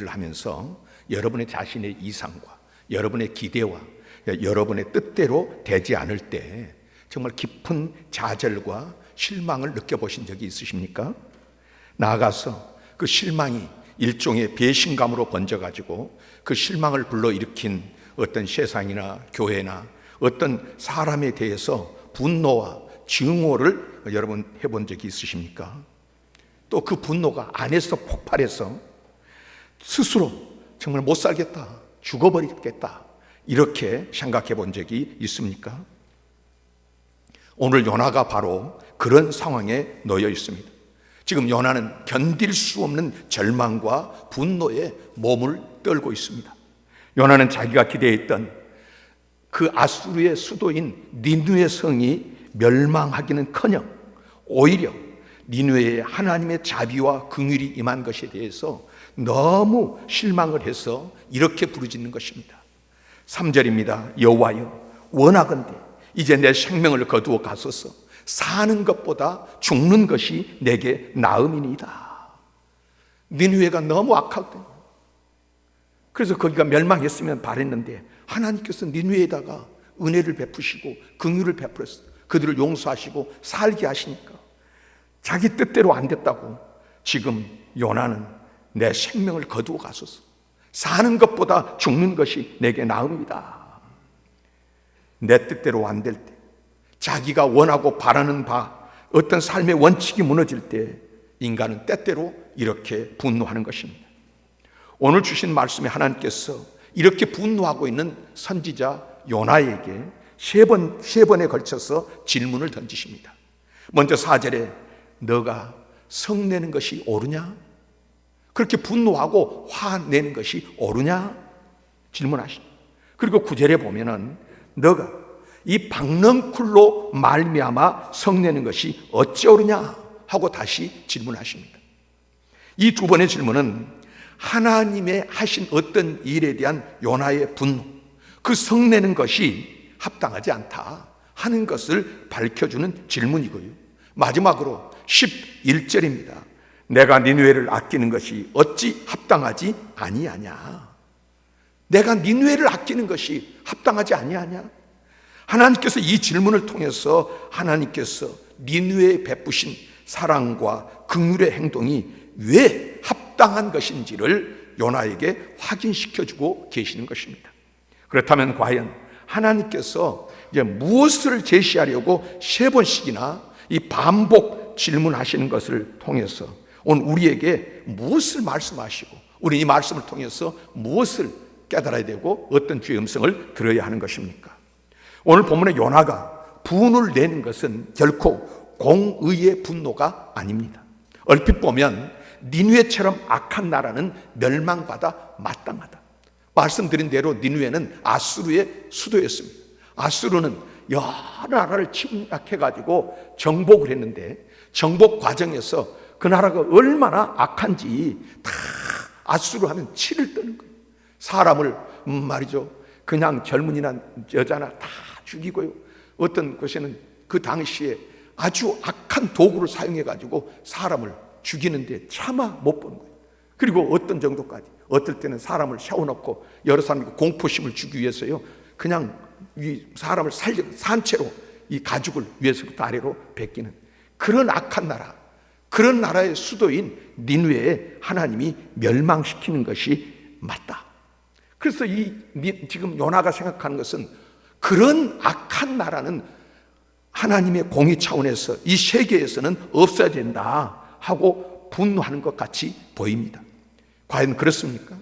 하면서 여러분의 자신의 이상과 여러분의 기대와 여러분의 뜻대로 되지 않을 때 정말 깊은 좌절과 실망을 느껴보신 적이 있으십니까? 나아가서 그 실망이 일종의 배신감으로 번져가지고 그 실망을 불러일으킨 어떤 세상이나 교회나 어떤 사람에 대해서 분노와 증오를 여러분 해본 적이 있으십니까? 또 그 분노가 안에서 폭발해서 스스로 정말 못 살겠다, 죽어버리겠다 이렇게 생각해 본 적이 있습니까? 오늘 요나가 바로 그런 상황에 놓여 있습니다. 지금 요나는 견딜 수 없는 절망과 분노에 몸을 떨고 있습니다. 요나는 자기가 기대했던 그 아수르의 수도인 니느웨 성이 멸망하기는커녕 오히려 니느웨에 하나님의 자비와 긍휼이 임한 것에 대해서 너무 실망을 해서 이렇게 부르짖는 것입니다. 3절입니다. 여호와여 원하건대 이제 내 생명을 거두어 가소서. 사는 것보다 죽는 것이 내게 나음이니이다. 니느웨가 너무 악하거든요. 그래서 거기가 멸망했으면 바랬는데 하나님께서 니느웨에다가 은혜를 베푸시고 긍휼을 베풀었어요. 그들을 용서하시고 살게 하시니까 자기 뜻대로 안 됐다고 지금 요나는 내 생명을 거두어 가소서. 사는 것보다 죽는 것이 내게 나음이다. 내 뜻대로 안 될 때, 자기가 원하고 바라는 바 어떤 삶의 원칙이 무너질 때 인간은 때때로 이렇게 분노하는 것입니다. 오늘 주신 말씀에 하나님께서 이렇게 분노하고 있는 선지자 요나에게 세 번에 걸쳐서 질문을 던지십니다. 먼저 4절에 너가 성내는 것이 옳으냐? 그렇게 분노하고 화내는 것이 옳으냐? 질문하십니다. 그리고 9절에 보면은 너가 이 박넝쿨로 말미암아 성내는 것이 어찌 옳으냐? 하고 다시 질문하십니다. 이 두 번의 질문은 하나님의 하신 어떤 일에 대한 요나의 분노, 그 성내는 것이 합당하지 않다 하는 것을 밝혀주는 질문이고요. 마지막으로 11절입니다. 내가 니느웨를 아끼는 것이 어찌 합당하지 아니하냐? 내가 니느웨를 아끼는 것이 합당하지 아니하냐? 하나님께서 이 질문을 통해서 하나님께서 니느웨에 베푸신 사랑과 긍휼의 행동이 왜 합당한 것인지를 요나에게 확인시켜주고 계시는 것입니다. 그렇다면 과연 하나님께서 이제 무엇을 제시하려고 세 번씩이나 이 반복 질문하시는 것을 통해서 오늘 우리에게 무엇을 말씀하시고 우리 이 말씀을 통해서 무엇을 깨달아야 되고 어떤 주의 음성을 들어야 하는 것입니까? 오늘 본문의 요나가 분을 내는 것은 결코 공의의 분노가 아닙니다. 얼핏 보면 니느웨처럼 악한 나라는 멸망받아 마땅하다. 말씀드린 대로 니느웨는 아수르의 수도였습니다. 아수르는 여러 나라를 침략해가지고 정복을 했는데 정복 과정에서 그 나라가 얼마나 악한지 다 아수르 하면 치를 떠는 거예요. 사람을 말이죠. 그냥 젊은이나 여자나 다 죽이고요. 어떤 곳에는 그 당시에 아주 악한 도구를 사용해가지고 사람을 죽이는데 차마 못 보는 거예요. 그리고 어떤 정도까지 어떨 때는 사람을 세워놓고 여러 사람이 공포심을 주기 위해서요. 그냥 이 사람을 산채로 이 가죽을 위에서부터 아래로 베끼는 그런 악한 나라, 그런 나라의 수도인 니느웨에 하나님이 멸망시키는 것이 맞다. 그래서 지금 요나가 생각하는 것은 그런 악한 나라는 하나님의 공의 차원에서 이 세계에서는 없어야 된다 하고 분노하는 것 같이 보입니다. 과연 그렇습니까?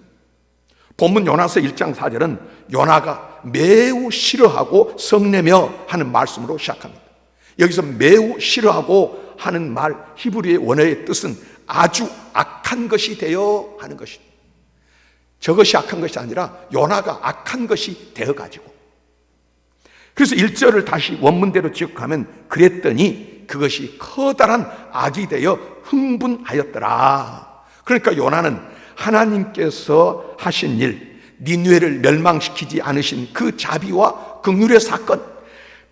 본문 요나서 1장 4절은 요나가 매우 싫어하고 성내며 하는 말씀으로 시작합니다. 여기서 매우 싫어하고 하는 말 히브리의 원어의 뜻은 아주 악한 것이 되어 하는 것입니다. 저것이 악한 것이 아니라 요나가 악한 것이 되어가지고, 그래서 1절을 다시 원문대로 지역하면 그랬더니 그것이 커다란 악이 되어 흥분하였더라. 그러니까 요나는 하나님께서 하신 일, 니느웨를 멸망시키지 않으신 그 자비와 긍휼의 사건,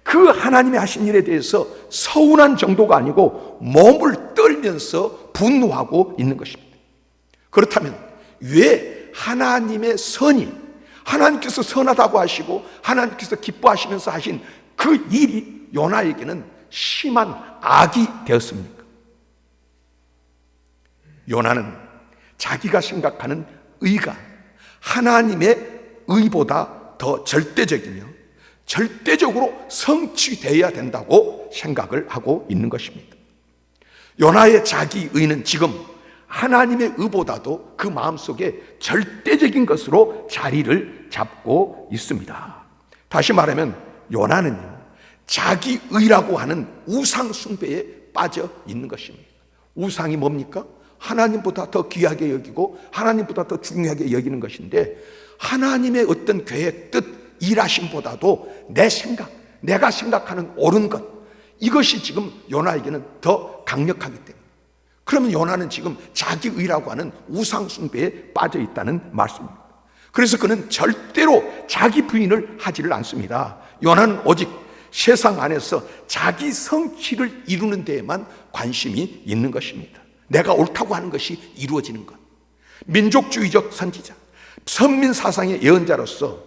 그 하나님이 하신 일에 대해서 서운한 정도가 아니고 몸을 떨면서 분노하고 있는 것입니다. 그렇다면 왜 하나님의 선이, 하나님께서 선하다고 하시고 하나님께서 기뻐하시면서 하신 그 일이 요나에게는 심한 악이 되었습니까? 요나는 자기가 생각하는 의가 하나님의 의보다 더 절대적이며 절대적으로 성취되어야 된다고 생각을 하고 있는 것입니다. 요나의 자기 의는 지금 하나님의 의보다도 그 마음속에 절대적인 것으로 자리를 잡고 있습니다. 다시 말하면 요나는요, 자기 의라고 하는 우상 숭배에 빠져 있는 것입니다. 우상이 뭡니까? 하나님보다 더 귀하게 여기고 하나님보다 더 중요하게 여기는 것인데, 하나님의 어떤 계획, 뜻, 일하심보다도 내 생각, 내가 생각하는 옳은 것, 이것이 지금 요나에게는 더 강력하기 때문에, 그러면 요나는 지금 자기 의라고 하는 우상 숭배에 빠져 있다는 말씀입니다. 그래서 그는 절대로 자기 부인을 하지를 않습니다. 요나는 오직 세상 안에서 자기 성취를 이루는 데에만 관심이 있는 것입니다. 내가 옳다고 하는 것이 이루어지는 것. 민족주의적 선지자, 선민 사상의 예언자로서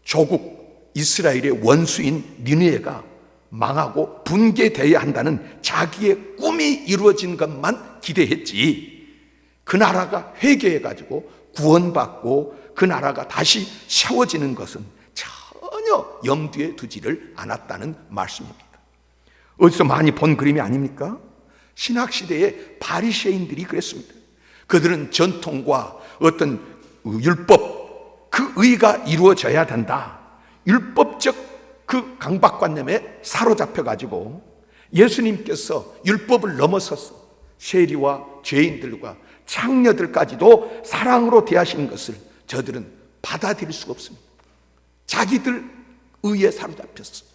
조국 이스라엘의 원수인 니느웨가 망하고 붕괴되어야 한다는 자기의 꿈이 이루어진 것만 기대했지, 그 나라가 회개해가지고 구원받고 그 나라가 다시 세워지는 것은 전혀 염두에 두지를 않았다는 말씀입니다. 어디서 많이 본 그림이 아닙니까? 신학시대의 바리새인들이 그랬습니다. 그들은 전통과 어떤 율법, 그 의가 이루어져야 된다, 율법적 그 강박관념에 사로잡혀가지고 예수님께서 율법을 넘어서서 세리와 죄인들과 창녀들까지도 사랑으로 대하시는 것을 저들은 받아들일 수가 없습니다. 자기들 의에 사로잡혔어.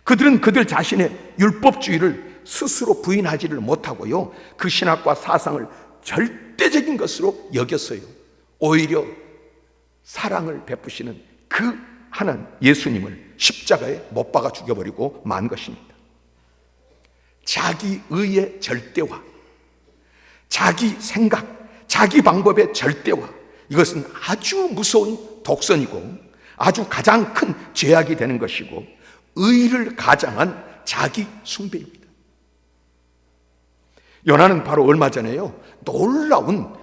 그들은 그들 자신의 율법주의를 스스로 부인하지를 못하고요, 그 신학과 사상을 절대적인 것으로 여겼어요. 오히려 사랑을 베푸시는 그 하나님 예수님을 십자가에 못 박아 죽여버리고 만 것입니다. 자기 의의 절대화, 자기 생각, 자기 방법의 절대화, 이것은 아주 무서운 독선이고 아주 가장 큰 죄악이 되는 것이고 의를 가장한 자기 숭배입니다. 요나는 바로 얼마 전에요, 놀라운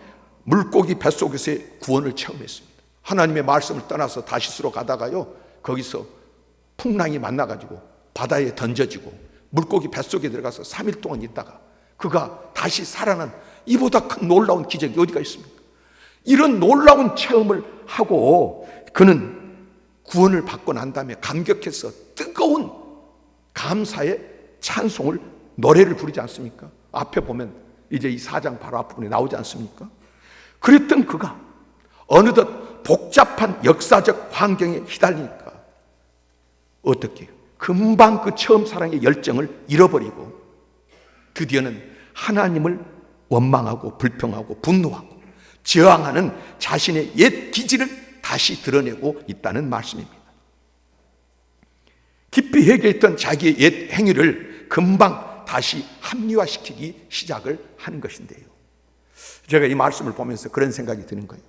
물고기 뱃속에서의 구원을 체험했습니다. 하나님의 말씀을 떠나서 다시스로 가다가요, 거기서 풍랑이 만나가지고 바다에 던져지고 물고기 뱃속에 들어가서 3일 동안 있다가 그가 다시 살아난, 이보다 큰 놀라운 기적이 어디가 있습니까? 이런 놀라운 체험을 하고 그는 구원을 받고 난 다음에 감격해서 뜨거운 감사의 찬송을, 노래를 부르지 않습니까? 앞에 보면 이제 이 4장 바로 앞부분에 나오지 않습니까? 그랬던 그가 어느덧 복잡한 역사적 환경에 휘달리니까 어떻게 해요? 금방 그 처음 사랑의 열정을 잃어버리고 드디어는 하나님을 원망하고 불평하고 분노하고 저항하는 자신의 옛 기질을 다시 드러내고 있다는 말씀입니다. 깊이 회개했던 자기의 옛 행위를 금방 다시 합리화시키기 시작을 하는 것인데요, 제가 이 말씀을 보면서 그런 생각이 드는 거예요.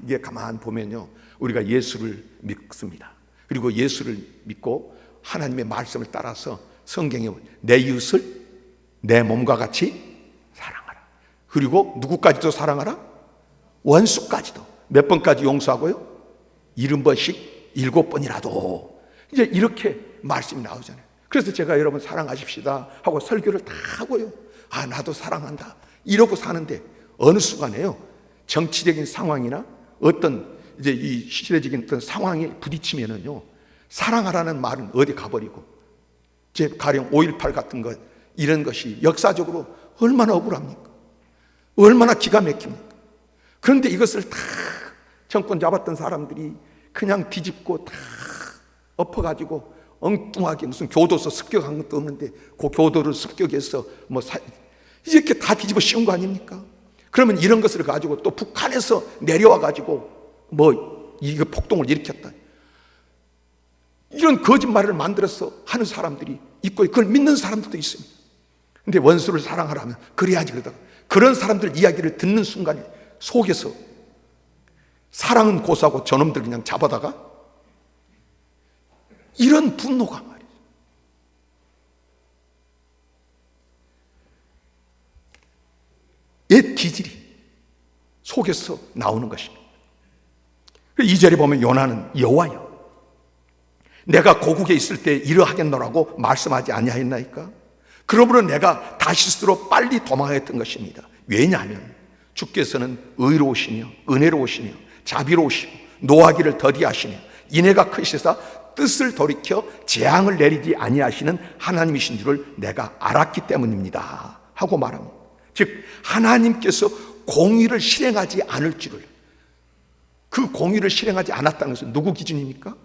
이게 가만 보면요, 우리가 예수를 믿습니다. 그리고 예수를 믿고 하나님의 말씀을 따라서 성경에 내 이웃을 내 몸과 같이 사랑하라. 그리고 누구까지도 사랑하라? 원수까지도. 몇 번까지 용서하고요? 70번씩 7번이라도. 이제 이렇게 말씀이 나오잖아요. 그래서 제가 여러분 사랑하십시다 하고 설교를 다 하고요, 나도 사랑한다 이러고 사는데 어느 순간에요, 정치적인 상황이나 어떤 이제 이 시대적인 어떤 상황에 부딪히면은요, 사랑하라는 말은 어디 가버리고, 제 가령 5.18 같은 것, 이런 것이 역사적으로 얼마나 억울합니까? 얼마나 기가 막힙니까? 그런데 이것을 다 정권 잡았던 사람들이 그냥 뒤집고 다 엎어가지고 엉뚱하게 무슨 교도소 습격한 것도 없는데 그 교도를 습격해서 이렇게 다 뒤집어 씌운 거 아닙니까? 그러면 이런 것을 가지고 또 북한에서 내려와 가지고 이거 폭동을 일으켰다, 이런 거짓말을 만들어서 하는 사람들이 있고 그걸 믿는 사람들도 있습니다. 근데 원수를 사랑하라면 그래야지, 그러다가 그런 사람들 이야기를 듣는 순간에 속에서 사랑은 고사고 저놈들 그냥 잡아다가, 이런 분노가 말이에요. 옛 기질이 속에서 나오는 것입니다. 2절에 보면 요나는 여호와여, 내가 고국에 있을 때 이러하겠노라고 말씀하지 아니하였나이까? 그러므로 내가 다시스로 빨리 도망했던 것입니다. 왜냐하면 주께서는 의로우시며 은혜로우시며 자비로우시고 노하기를 더디하시며 인애가 크시사 뜻을 돌이켜 재앙을 내리지 아니하시는 하나님이신 줄을 내가 알았기 때문입니다 하고 말합니다. 즉 하나님께서 공의를 실행하지 않을 줄을, 그 공의를 실행하지 않았다는 것은 누구 기준입니까?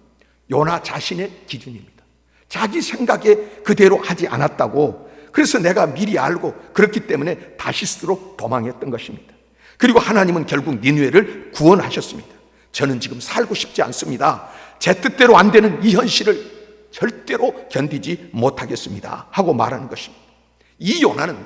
요나 자신의 기준입니다. 자기 생각에 그대로 하지 않았다고, 그래서 내가 미리 알고 그렇기 때문에 다시스로 도망했던 것입니다. 그리고 하나님은 결국 니느웨를 구원하셨습니다. 저는 지금 살고 싶지 않습니다. 제 뜻대로 안 되는 이 현실을 절대로 견디지 못하겠습니다 하고 말하는 것입니다. 이 요나는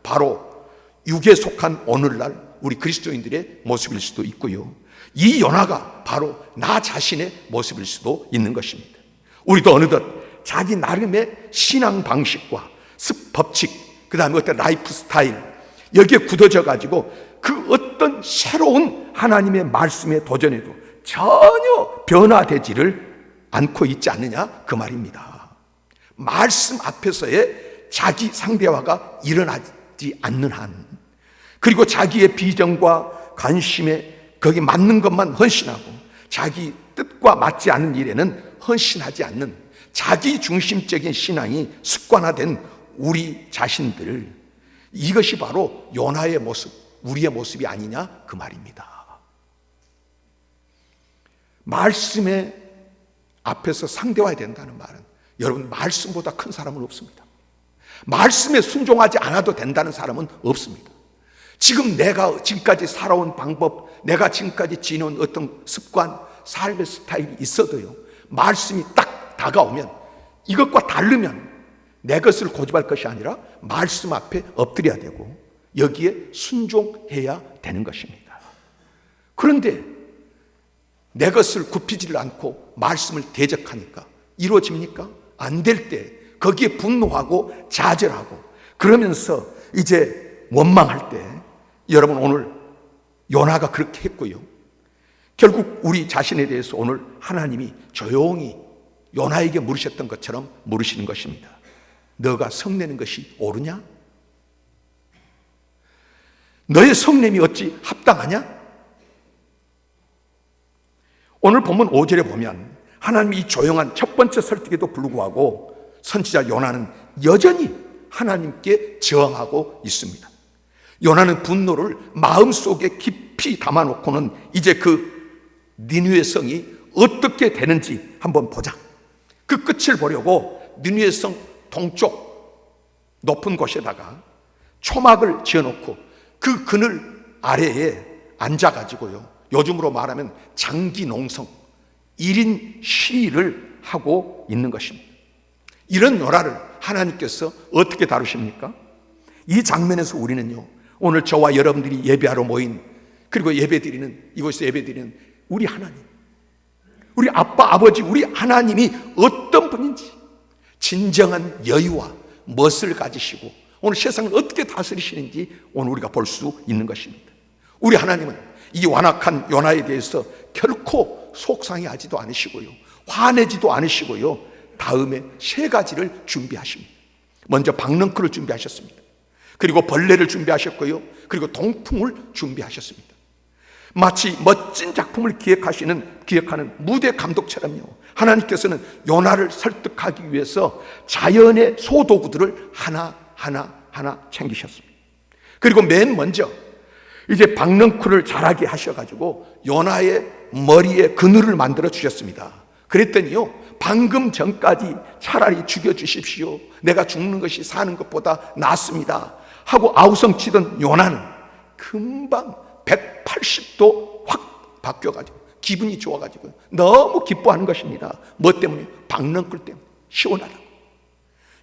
바로 육에 속한 오늘날 우리 그리스도인들의 모습일 수도 있고요, 이 요나가 바로 나 자신의 모습일 수도 있는 것입니다. 우리도 어느덧 자기 나름의 신앙 방식과 법칙, 그 다음에 어떤 라이프 스타일, 여기에 굳어져 가지고 그 어떤 새로운 하나님의 말씀에 도전해도 전혀 변화되지를 않고 있지 않느냐, 그 말입니다. 말씀 앞에서의 자기 상대화가 일어나지 않는 한, 그리고 자기의 비전과 관심에 거기 맞는 것만 헌신하고 자기 뜻과 맞지 않는 일에는 헌신하지 않는 자기 중심적인 신앙이 습관화된 우리 자신들, 이것이 바로 요나의 모습, 우리의 모습이 아니냐, 그 말입니다. 말씀의 앞에서 상대화해야 된다는 말은, 여러분, 말씀보다 큰 사람은 없습니다. 말씀에 순종하지 않아도 된다는 사람은 없습니다. 지금 내가 지금까지 살아온 방법, 내가 지금까지 지내온 어떤 습관, 삶의 스타일이 있어도요, 말씀이 딱 다가오면, 이것과 다르면 내 것을 고집할 것이 아니라 말씀 앞에 엎드려야 되고 여기에 순종해야 되는 것입니다. 그런데 내 것을 굽히지를 않고 말씀을 대적하니까 이루어집니까? 안 될 때 거기에 분노하고 좌절하고 그러면서 이제 원망할 때, 여러분 오늘 요나가 그렇게 했고요, 결국 우리 자신에 대해서 오늘 하나님이 조용히 요나에게 물으셨던 것처럼 물으시는 것입니다. 너가 성내는 것이 옳으냐? 너의 성냄이 어찌 합당하냐? 오늘 본문 5절에 보면 하나님이 이 조용한 첫 번째 설득에도 불구하고 선지자 요나는 여전히 하나님께 저항하고 있습니다. 요나는 분노를 마음속에 깊이 담아놓고는 이제 그 니느웨 성이 어떻게 되는지 한번 보자, 그 끝을 보려고 니느웨 성 동쪽 높은 곳에다가 초막을 지어놓고 그 그늘 아래에 앉아가지고요, 요즘으로 말하면 장기 농성 1인 시위를 하고 있는 것입니다. 이런 요나를 하나님께서 어떻게 다루십니까? 이 장면에서 우리는요, 오늘 저와 여러분들이 예배하러 모인, 그리고 예배드리는, 이곳에서 예배드리는 우리 하나님, 우리 아빠 아버지, 우리 하나님이 어떤 분인지, 진정한 여유와 멋을 가지시고 오늘 세상을 어떻게 다스리시는지 오늘 우리가 볼 수 있는 것입니다. 우리 하나님은 이 완악한 요나에 대해서 결코 속상해하지도 않으시고요, 화내지도 않으시고요, 다음에 세 가지를 준비하십니다. 먼저 박넝쿨을 준비하셨습니다. 그리고 벌레를 준비하셨고요, 그리고 동풍을 준비하셨습니다. 마치 멋진 작품을 기획하는 무대 감독처럼요, 하나님께서는 요나를 설득하기 위해서 자연의 소도구들을 하나 챙기셨습니다. 그리고 맨 먼저 이제 박넝쿨을 자라게 하셔가지고 요나의 머리에 그늘을 만들어 주셨습니다. 그랬더니요, 방금 전까지 차라리 죽여주십시오, 내가 죽는 것이 사는 것보다 낫습니다 하고 아우성치던 요나는 금방 180도 확 바뀌어가지고 기분이 좋아가지고 너무 기뻐하는 것입니다. 뭐 때문에? 박넝쿨 때문에. 시원하다고.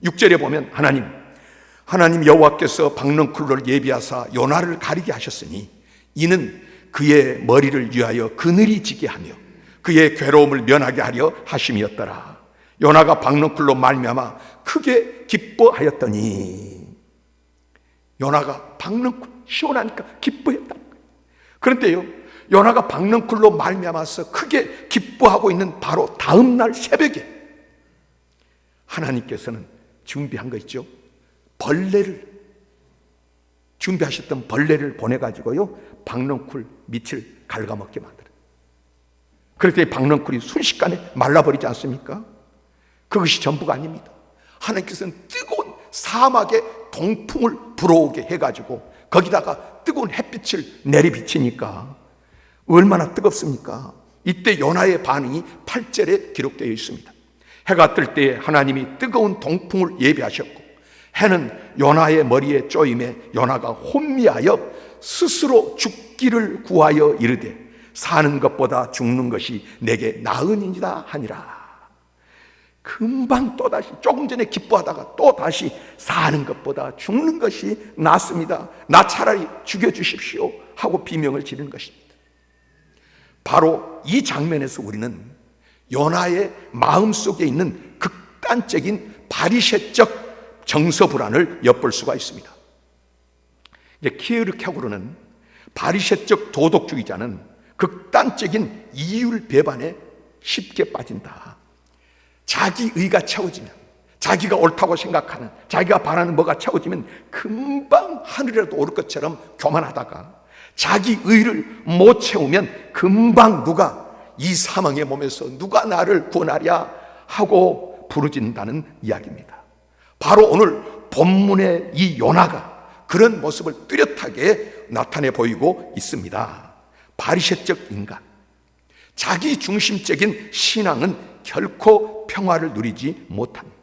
6절에 보면 하나님 여호와께서 박넝쿨을 예비하사 요나를 가리게 하셨으니 이는 그의 머리를 위하여 그늘이 지게 하며 그의 괴로움을 면하게 하려 하심이었더라. 요나가 박넝쿨로 말미암아 크게 기뻐하였더니, 요나가 박넝쿨 시원하니까 기뻐했다. 그런데요, 요나가 박넝쿨로 말미암아서 크게 기뻐하고 있는 바로 다음 날 새벽에 하나님께서는 준비한 거 있죠. 벌레를, 준비하셨던 벌레를 보내가지고요, 박넝쿨 밑을 갉아먹게 만들어요. 그럴 때 박넝쿨이 순식간에 말라버리지 않습니까? 그것이 전부가 아닙니다. 하나님께서는 뜨거운 사막의 동풍을 불어오게 해가지고 거기다가 뜨거운 햇빛을 내리비치니까 얼마나 뜨겁습니까? 이때 요나의 반응이 8절에 기록되어 있습니다. 해가 뜰 때 하나님이 뜨거운 동풍을 예비하셨고 해는 요나의 머리에 쪼임에 요나가 혼미하여 스스로 죽기를 구하여 이르되 사는 것보다 죽는 것이 내게 나으니이다 하니라. 금방 또다시, 조금 전에 기뻐하다가 또다시 사는 것보다 죽는 것이 낫습니다, 나 차라리 죽여주십시오 하고 비명을 지르는 것입니다. 바로 이 장면에서 우리는 요나의 마음속에 있는 극단적인 바리새적 정서불안을 엿볼 수가 있습니다. 이제 키에르케고르는 바리새적 도덕주의자는 극단적인 이율 배반에 쉽게 빠진다. 자기 의가 채워지면, 자기가 옳다고 생각하는, 자기가 바라는 뭐가 채워지면 금방 하늘이라도 오를 것처럼 교만하다가 자기 의를 못 채우면 금방 누가 이 사망의 몸에서 누가 나를 구원하랴 하고 부르짖는다는 이야기입니다. 바로 오늘 본문의 이 요나가 그런 모습을 뚜렷하게 나타내 보이고 있습니다. 바리새적 인간, 자기 중심적인 신앙은 결코 평화를 누리지 못합니다.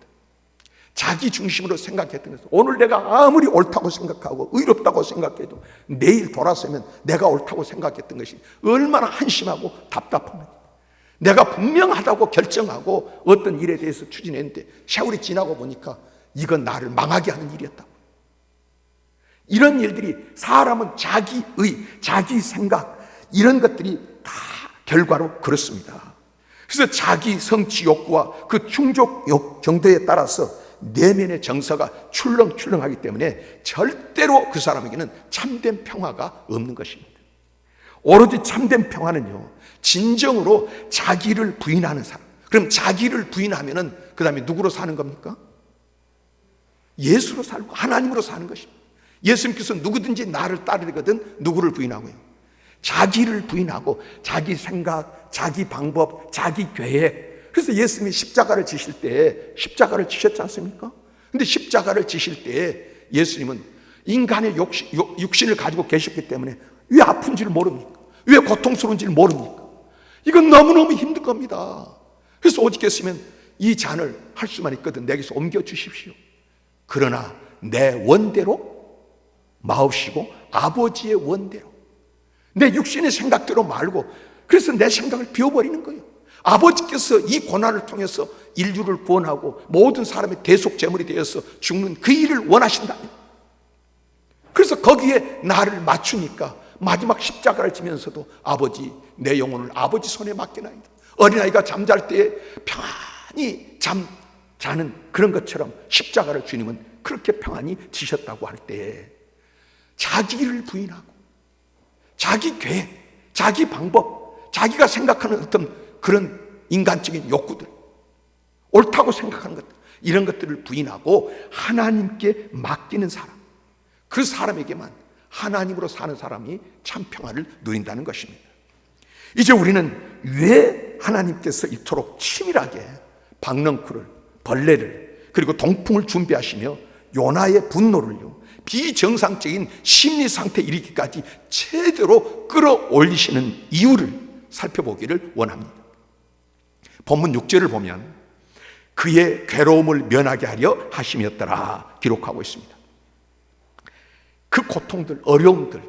자기 중심으로 생각했던 것은 오늘 내가 아무리 옳다고 생각하고 의롭다고 생각해도 내일 돌아서면 내가 옳다고 생각했던 것이 얼마나 한심하고 답답합니다. 내가 분명하다고 결정하고 어떤 일에 대해서 추진했는데 세월이 지나고 보니까 이건 나를 망하게 하는 일이었다고. 이런 일들이, 사람은 자기 의, 자기 생각, 이런 것들이 다 결과로 그렇습니다. 그래서 자기 성취 욕구와 그 충족 정도에 따라서 내면의 정서가 출렁출렁하기 때문에 절대로 그 사람에게는 참된 평화가 없는 것입니다. 오로지 참된 평화는요, 진정으로 자기를 부인하는 사람. 그럼 자기를 부인하면은 그 다음에 누구로 사는 겁니까? 예수로 살고 하나님으로 사는 것입니다. 예수님께서 누구든지 나를 따르거든 누구를 부인하고요? 자기를 부인하고 자기 생각, 자기 방법, 자기 계획. 그래서 예수님이 십자가를 지실 때 십자가를 지셨지 않습니까? 근데 십자가를 지실 때 예수님은 인간의 육신을 가지고 계셨기 때문에 왜 아픈지를 모릅니까? 왜 고통스러운지를 모릅니까? 이건 너무너무 힘든 겁니다. 그래서 오직 했으면 이 잔을 할 수만 있거든 내게서 옮겨주십시오. 그러나 내 원대로 마옵시고 아버지의 원대로, 내 육신의 생각대로 말고, 그래서 내 생각을 비워버리는 거예요. 아버지께서 이 고난을 통해서 인류를 구원하고 모든 사람의 대속 제물이 되어서 죽는 그 일을 원하신다. 그래서 거기에 나를 맞추니까 마지막 십자가를 지면서도 아버지, 내 영혼을 아버지 손에 맡기나이다. 어린아이가 잠잘 때 평안히 자는 그런 것처럼 십자가를 주님은 그렇게 평안히 지셨다고 할 때 자기를 부인하고 자기 계획, 자기 방법, 자기가 생각하는 어떤 그런 인간적인 욕구들, 옳다고 생각하는 것들, 이런 것들을 부인하고 하나님께 맡기는 사람, 그 사람에게만 하나님으로 사는 사람이 참 평화를 누린다는 것입니다. 이제 우리는 왜 하나님께서 이토록 치밀하게 박넝쿨을, 벌레를, 그리고 동풍을 준비하시며 요나의 분노를요, 비정상적인 심리 상태에 이르기까지 제대로 끌어올리시는 이유를 살펴보기를 원합니다. 본문 6절을 보면 그의 괴로움을 면하게 하려 하심이었더라 기록하고 있습니다. 그 고통들, 어려움들,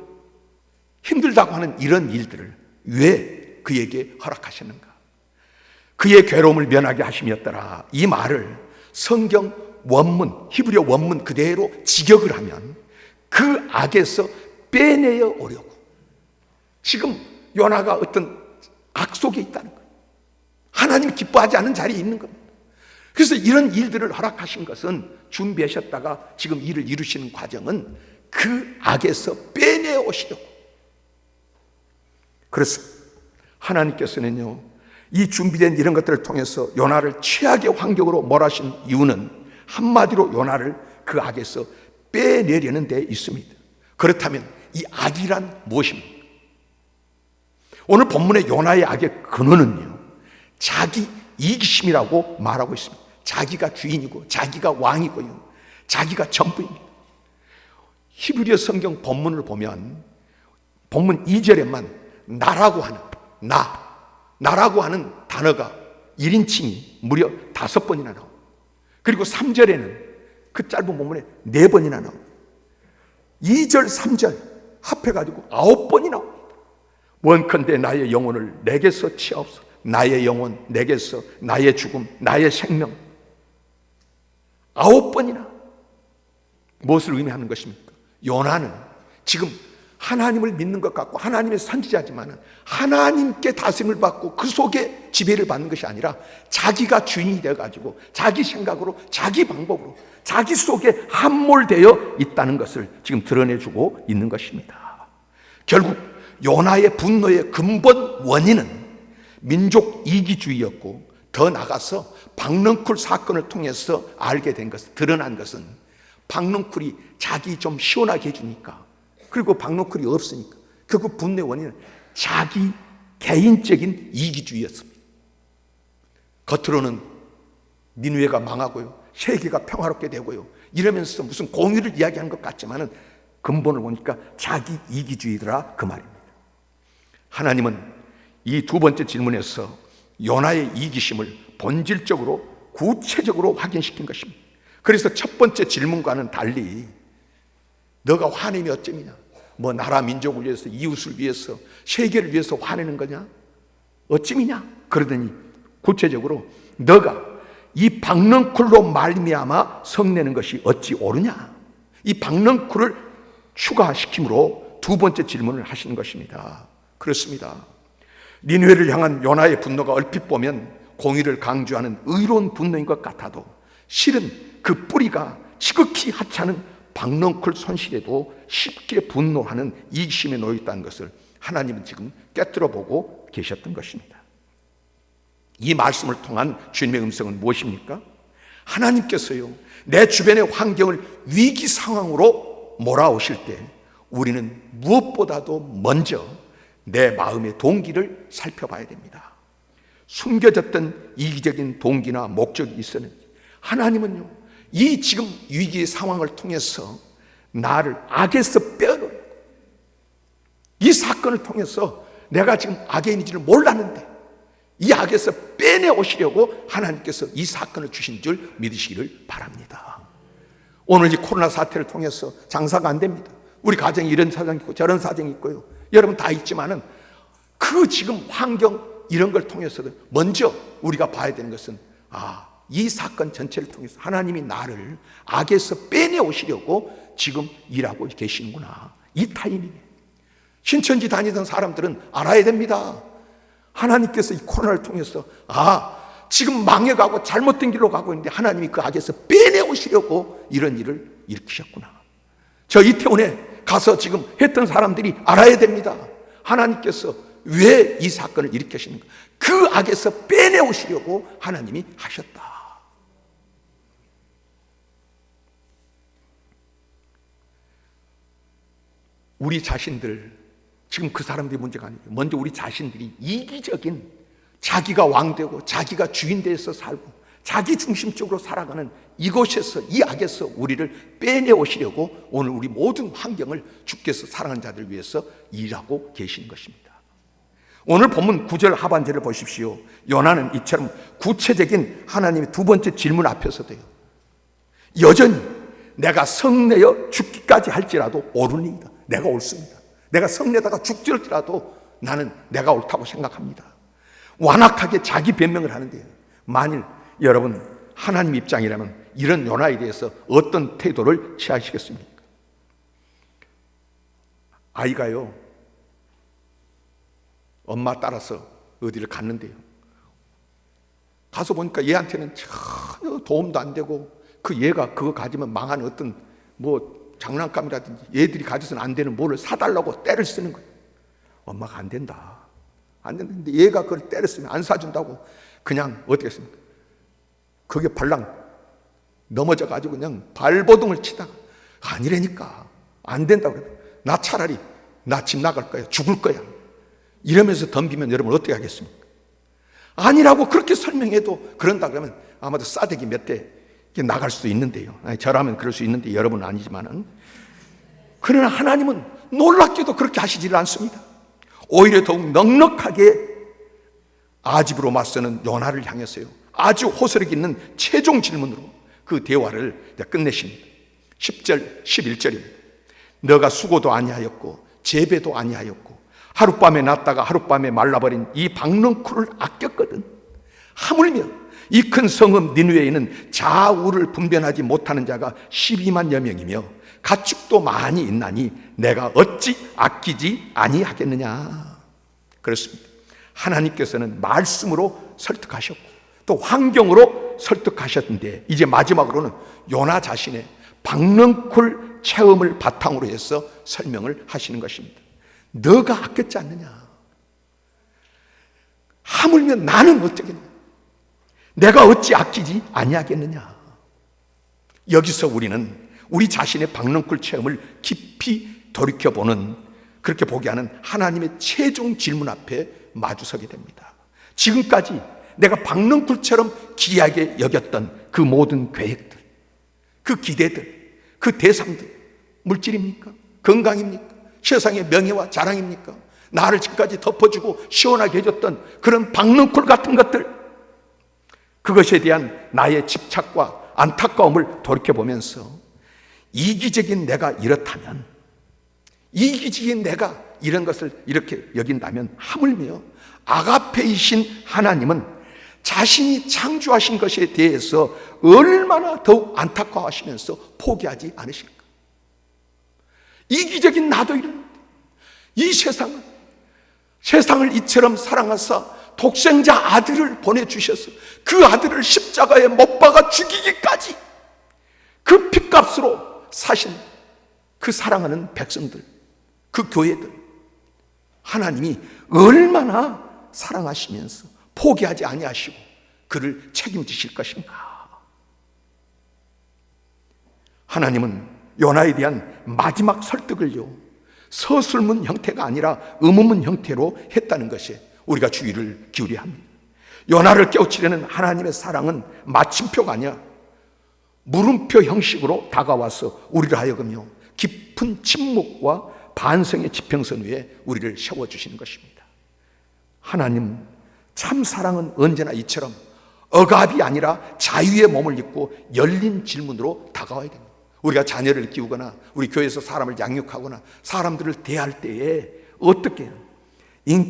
힘들다고 하는 이런 일들을 왜 그에게 허락하셨는가? 그의 괴로움을 면하게 하심이었더라. 이 말을 성경 원문, 히브리어 원문 그대로 직역을 하면 그 악에서 빼내어 오려고, 지금 요나가 어떤 악 속에 있다는 거예요. 하나님 기뻐하지 않는 자리에 있는 겁니다. 그래서 이런 일들을 허락하신 것은 준비하셨다가 지금 일을 이루시는 과정은 그 악에서 빼내오시려고. 그래서 하나님께서는요, 이 준비된 이런 것들을 통해서 요나를 최악의 환경으로 몰아신 이유는 한마디로 요나를 그 악에서 빼내려는 데 있습니다. 그렇다면 이 악이란 무엇입니까? 오늘 본문의 요나의 악의 근원은요, 자기 이기심이라고 말하고 있습니다. 자기가 주인이고 자기가 왕이고요, 자기가 전부입니다. 히브리어 성경 본문을 보면 본문 2절에만 나라고 하는 나라고 하는 단어가 1인칭이 무려 5번이나 나옵니다. 그리고 3절에는 그 짧은 본문에 4번이나 나옵니다. 2절 3절 합해가지고 9번이 나옵니다. 원컨대 나의 영혼을 내게서 치옵소서. 나의 영혼 내게서, 나의 죽음, 나의 생명. 9번이나. 무엇을 의미하는 것입니까? 요나는 지금 하나님을 믿는 것 같고 하나님의 선지자지만 하나님께 다스림을 받고 그 속에 지배를 받는 것이 아니라 자기가 주인이 되어가지고 자기 생각으로, 자기 방법으로, 자기 속에 함몰되어 있다는 것을 지금 드러내주고 있는 것입니다. 결국 요나의 분노의 근본 원인은 민족 이기주의였고, 더 나가서 박넝쿨 사건을 통해서 알게 된 것은, 드러난 것은 박넝쿨이 자기 좀 시원하게 해주니까, 그리고 박넝쿨이 없으니까 결국 분노의 원인은 자기 개인적인 이기주의였습니다. 겉으로는 니느웨가 망하고요, 세계가 평화롭게 되고요, 이러면서 무슨 공의를 이야기하는 것 같지만은 근본을 보니까 자기 이기주의더라, 그 말입니다. 하나님은 이 두 번째 질문에서 요나의 이기심을 본질적으로, 구체적으로 확인시킨 것입니다. 그래서 첫 번째 질문과는 달리 너가 화내면 어쩌냐? 뭐 나라 민족을 위해서, 이웃을 위해서, 세계를 위해서 화내는 거냐? 어찌미냐? 그러더니 구체적으로 너가 이 박넝쿨로 말미암아 성내는 것이 어찌 옳으냐? 이 박넝쿨을 추가시킴으로 두 번째 질문을 하시는 것입니다. 그렇습니다. 니느웨를 향한 요나의 분노가 얼핏 보면 공의를 강조하는 의로운 분노인 것 같아도 실은 그 뿌리가 지극히 하찮은 박넝쿨 손실에도 쉽게 분노하는 이기심에 놓여 있다는 것을 하나님은 지금 깨뜨려 보고 계셨던 것입니다. 이 말씀을 통한 주님의 음성은 무엇입니까? 하나님께서요, 내 주변의 환경을 위기 상황으로 몰아오실 때 우리는 무엇보다도 먼저 내 마음의 동기를 살펴봐야 됩니다. 숨겨졌던 이기적인 동기나 목적이 있었는지, 하나님은요, 이 지금 위기의 상황을 통해서 나를 악에서 빼어놓으려고, 이 사건을 통해서 내가 지금 악인인지를 몰랐는데 이 악에서 빼내오시려고 하나님께서 이 사건을 주신 줄 믿으시기를 바랍니다. 오늘 이 코로나 사태를 통해서 장사가 안 됩니다. 우리 가정에 이런 사정이 있고 저런 사정이 있고요, 여러분 다 있지만은 그 지금 환경 이런 걸 통해서도 먼저 우리가 봐야 되는 것은, 이 사건 전체를 통해서 하나님이 나를 악에서 빼내오시려고 지금 일하고 계시는구나, 이 타이밍에. 신천지 다니던 사람들은 알아야 됩니다. 하나님께서 이 코로나를 통해서 지금 망해가고 잘못된 길로 가고 있는데 하나님이 그 악에서 빼내오시려고 이런 일을 일으키셨구나. 저 이태원에 가서 지금 했던 사람들이 알아야 됩니다. 하나님께서 왜 이 사건을 일으키시는가? 그 악에서 빼내오시려고 하나님이 하셨다. 우리 자신들, 지금 그 사람들이 문제가 아니에요. 먼저 우리 자신들이 이기적인, 자기가 왕되고 자기가 주인되어서 살고 자기 중심적으로 살아가는 이곳에서, 이 악에서 우리를 빼내오시려고 오늘 우리 모든 환경을 주께서 사랑하는 자들을 위해서 일하고 계시는 것입니다. 오늘 본문 9절 하반절을 보십시오. 요나는 이처럼 구체적인 하나님의 두 번째 질문 앞에서도요, 여전히 내가 성내어 죽기까지 할지라도 옳으니이다, 내가 옳습니다, 내가 성내다가 죽을지라도 나는 내가 옳다고 생각합니다, 완악하게 자기 변명을 하는데요, 만일 여러분 하나님 입장이라면 이런 요나에 대해서 어떤 태도를 취하시겠습니까? 아이가요, 엄마 따라서 어디를 갔는데요. 가서 보니까 얘한테는 전혀 도움도 안 되고, 그 얘가 그거 가지면 망한 어떤 뭐 장난감이라든지 얘들이 가져서는 안 되는 뭐를 사달라고 떼를 쓰는 거예요. 엄마가 안 된다. 안 된다는데 얘가 그걸 떼를 쓰면 안 사준다고 그냥 어떻게 했습니까? 그게 발랑 넘어져가지고 그냥 발버둥을 치다가 아니라니까 안 된다고 그래요. 나 차라리 나 집 나갈 거야. 죽을 거야. 이러면서 덤비면 여러분 어떻게 하겠습니까? 아니라고 그렇게 설명해도 그런다 그러면 아마도 싸대기 몇 대 나갈 수도 있는데요. 저라면 그럴 수 있는데 여러분은 아니지만은. 그러나 하나님은 놀랍게도 그렇게 하시지를 않습니다. 오히려 더욱 넉넉하게 아집으로 맞서는 요나를 향해서요, 아주 호소력 있는 최종 질문으로 그 대화를 끝내십니다. 10절 11절입니다. 너가 수고도 아니하였고 재배도 아니하였고 하룻밤에 났다가 하룻밤에 말라버린 이 박넝쿨을 아꼈거든. 하물며 이 큰 성읍 니느웨에는 좌우를 분별하지 못하는 자가 12만여 명이며 가축도 많이 있나니 내가 어찌 아끼지 아니하겠느냐. 그렇습니다. 하나님께서는 말씀으로 설득하셨고 또 환경으로 설득하셨는데, 이제 마지막으로는 요나 자신의 박넝쿨 체험을 바탕으로 해서 설명을 하시는 것입니다. 너가 아꼈지 않느냐. 하물며 나는 어떻겠냐. 내가 어찌 아끼지 아니하겠느냐. 여기서 우리는 우리 자신의 박넝쿨 체험을 깊이 돌이켜보는, 그렇게 보게 하는 하나님의 최종 질문 앞에 마주서게 됩니다. 지금까지 내가 박넝쿨처럼 귀하게 여겼던 그 모든 계획들, 그 기대들, 그 대상들, 물질입니까? 건강입니까? 세상의 명예와 자랑입니까? 나를 지금까지 덮어주고 시원하게 해줬던 그런 박넝쿨 같은 것들, 그것에 대한 나의 집착과 안타까움을 돌이켜보면서 이기적인 내가 이렇다면, 이기적인 내가 이런 것을 이렇게 여긴다면, 하물며 아가페이신 하나님은 자신이 창조하신 것에 대해서 얼마나 더욱 안타까워하시면서 포기하지 않으실까. 이기적인 나도 이러는데 이 세상을 이처럼 사랑하사 독생자 아들을 보내주셔서 그 아들을 십자가에 못 박아 죽이기까지 그 핏값으로 사신 그 사랑하는 백성들, 그 교회들, 하나님이 얼마나 사랑하시면서 포기하지 아니하시고 그를 책임지실 것인가. 하나님은 요나에 대한 마지막 설득을요, 서술문 형태가 아니라 의문문 형태로 했다는 것에 우리가 주의를 기울여야 합니다. 요나를 깨우치려는 하나님의 사랑은 마침표가 아니야 물음표 형식으로 다가와서 우리를 하여금요 깊은 침묵과 반성의 지평선 위에 우리를 세워주시는 것입니다. 하나님 참 사랑은 언제나 이처럼 억압이 아니라 자유의 몸을 입고 열린 질문으로 다가와야 됩니다. 우리가 자녀를 키우거나 우리 교회에서 사람을 양육하거나 사람들을 대할 때에 어떻게 해요?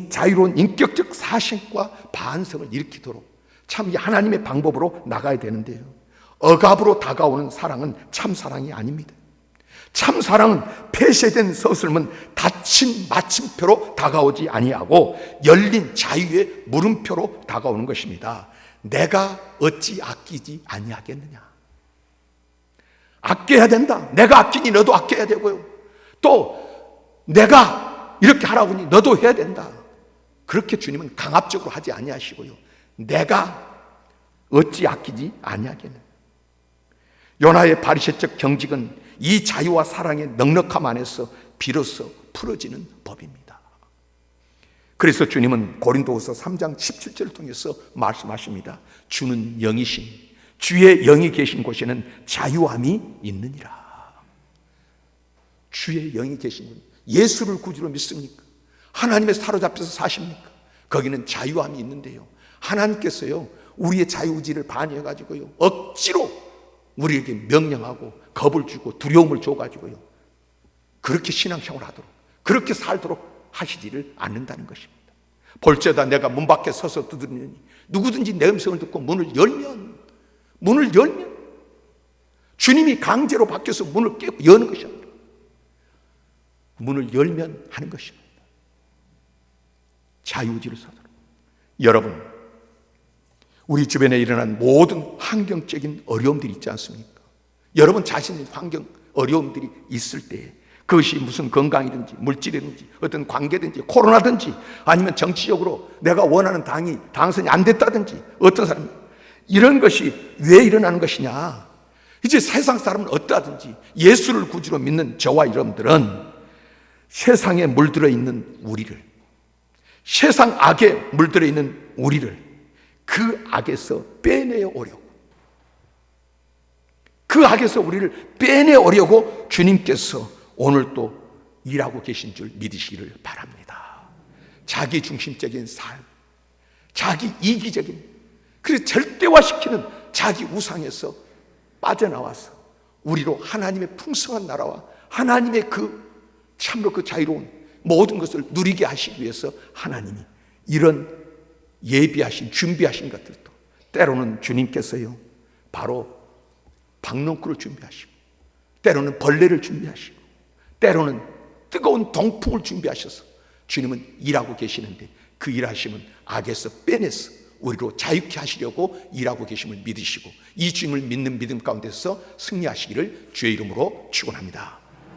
자유로운 인격적 사실과 반성을 일으키도록 참 하나님의 방법으로 나가야 되는데요, 억압으로 다가오는 사랑은 참 사랑이 아닙니다. 참 사랑은 폐쇄된 서술문 닫힌 마침표로 다가오지 아니하고 열린 자유의 물음표로 다가오는 것입니다. 내가 어찌 아끼지 아니하겠느냐. 아껴야 된다. 내가 아끼니 너도 아껴야 되고요, 또 내가 이렇게 하라고 하니 너도 해야 된다. 그렇게 주님은 강압적으로 하지 아니하시고요, 내가 어찌 아끼지 아니하겠느냐. 요나의 바리새적 경직은 이 자유와 사랑의 넉넉함 안에서 비로소 풀어지는 법입니다. 그래서 주님은 고린도후서 3장 17절을 통해서 말씀하십니다. 주는 영이신, 주의 영이 계신 곳에는 자유함이 있느니라. 주의 영이 계신 곳, 예수를 구주로 믿습니까? 하나님의 사로잡혀서 사십니까? 거기는 자유함이 있는데요, 하나님께서요 우리의 자유의지를 반해가지고요 억지로 우리에게 명령하고 겁을 주고 두려움을 줘가지고요 그렇게 신앙생활을 하도록, 그렇게 살도록 하시지를 않는다는 것입니다. 볼지어다 내가 문 밖에 서서 두드리니 누구든지 내 음성을 듣고 문을 열면 주님이 강제로 밖에서 문을 깨고 여는 것이 아니라 문을 열면 하는 것입니다. 자유질서대로. 여러분, 우리 주변에 일어난 모든 환경적인 어려움들이 있지 않습니까? 여러분 자신의 환경 어려움들이 있을 때, 그것이 무슨 건강이든지 물질이든지 어떤 관계든지 코로나든지 아니면 정치적으로 내가 원하는 당이 당선이 안 됐다든지 어떤 사람, 이런 것이 왜 일어나는 것이냐? 이제 세상 사람은 어떠하든지 예수를 구주로 믿는 저와 여러분들은 세상에 물들어 있는 우리를, 세상 악에 물들어 있는 우리를 그 악에서 빼내어 오려고, 그 악에서 우리를 빼내어 오려고 주님께서 오늘 또 일하고 계신 줄 믿으시기를 바랍니다. 자기 중심적인 삶, 자기 이기적인, 그래서 절대화시키는 자기 우상에서 빠져나와서 우리로 하나님의 풍성한 나라와 하나님의 그 참으로 그 자유로운 모든 것을 누리게 하시기 위해서 하나님이 이런 예비하신 준비하신 것들도 때로는 주님께서요 바로 박농쿨을 준비하시고, 때로는 벌레를 준비하시고, 때로는 뜨거운 동풍을 준비하셔서 주님은 일하고 계시는데, 그 일하심은 악에서 빼내서 우리로 자유케 하시려고 일하고 계심을 믿으시고 이 주님을 믿는 믿음 가운데서 승리하시기를 주의 이름으로 축원합니다.